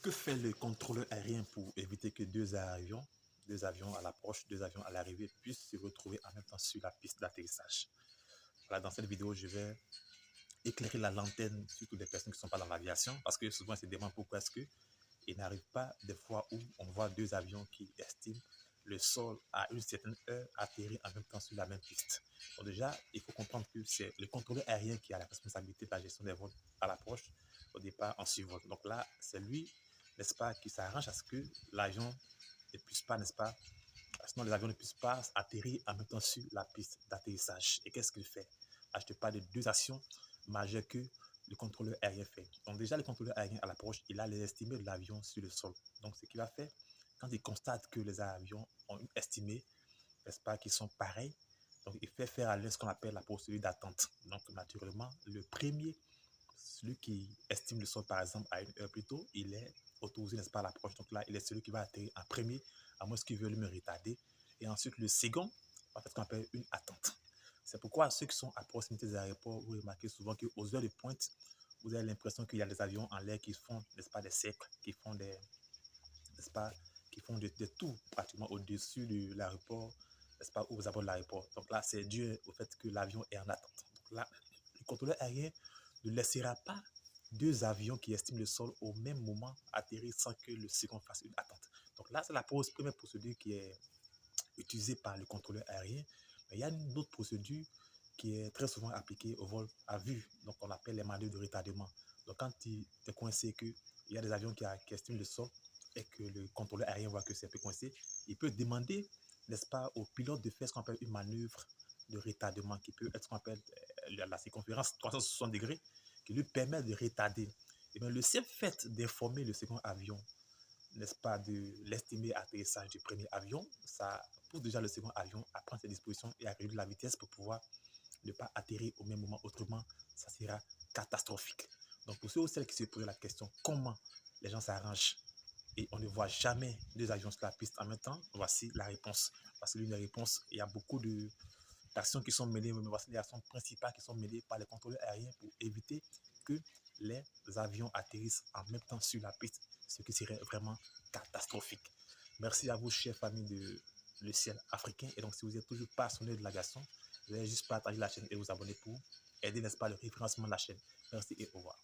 Que fait le contrôleur aérien pour éviter que deux avions à l'approche, deux avions à l'arrivée, puissent se retrouver en même temps sur la piste d'atterrissage? Voilà, dans cette vidéo, je vais éclairer la lanterne sur toutes les personnes qui ne sont pas dans l'aviation, parce que souvent, ils se demandent pourquoi est-ce qu'il n'arrive pas des fois où on voit deux avions qui estiment le sol à une certaine heure atterrir en même temps sur la même piste. Donc déjà, il faut comprendre que c'est le contrôleur aérien qui a la responsabilité de la gestion des vols à l'approche, au départ en survol. Donc là, c'est lui, n'est-ce pas, qui s'arrange à ce que l'avion ne puisse pas, n'est-ce pas, sinon les avions ne puissent pas atterrir en même temps sur la piste d'atterrissage. Et qu'est-ce qu'il fait? Là, je te parle de deux actions majeures que le contrôleur aérien fait. Donc déjà, le contrôleur aérien à l'approche, il a les estimés de l'avion sur le sol. Donc ce qu'il va faire, quand il constate que les avions ont une estimée, n'est-ce pas, qui sont pareils, donc il fait faire à l'un ce qu'on appelle la procédure d'attente. Donc naturellement, le premier, celui qui estime le sol par exemple à une heure plus tôt, il est autorisé, n'est-ce pas, à l'approche. Donc là, il est celui qui va atterrir en premier, à moins qu'il veuille me retarder. Et ensuite, le second, en fait, ce qu'on appelle une attente. C'est pourquoi ceux qui sont à proximité des aéroports, vous remarquez souvent qu'aux heures de pointe, vous avez l'impression qu'il y a des avions en l'air qui font, n'est-ce pas, des cercles, qui font des, n'est-ce pas, qui font de tout pratiquement au-dessus de l'aéroport, n'est-ce pas, aux abords de l'aéroport. Donc là, c'est dû au fait que l'avion est en attente. Donc là, le contrôleur aérien ne laissera pas deux avions qui estiment le sol au même moment atterrir sans que le second fasse une attente. Donc là, c'est la première procédure qui est utilisée par le contrôleur aérien. Mais il y a une autre procédure qui est très souvent appliquée au vol à vue. Donc on appelle les manœuvres de retardement. Donc quand il est coincé qu'il y a des avions qui estiment le sol et que le contrôleur aérien voit que c'est un peu coincé, il peut demander, n'est-ce pas, au pilote de faire ce qu'on appelle une manœuvre de retardement qui peut être ce qu'on appelle la circonférence 360 degrés qui lui permet de retarder. Et bien, le simple fait d'informer le second avion, n'est-ce pas, de l'estimer atterrissage du premier avion, ça pousse déjà le second avion à prendre ses dispositions et à réduire la vitesse pour pouvoir ne pas atterrir au même moment. Autrement, ça sera catastrophique. Donc, pour ceux ou celles qui se posent la question comment les gens s'arrangent et on ne voit jamais deux avions sur la piste en même temps, voici la réponse. Parce que l'une des réponses, il y a beaucoup d'actions qui sont menées, mais voici les actions principales qui sont menées par les contrôleurs aériens pour éviter que les avions atterrissent en même temps sur la piste, ce qui serait vraiment catastrophique. Merci à vous, chers familles de Le Ciel Africain. Et donc, si vous êtes toujours passionné de l'aviation, vous allez juste partager la chaîne et vous abonner pour aider, n'est-ce pas, le référencement de la chaîne. Merci et au revoir.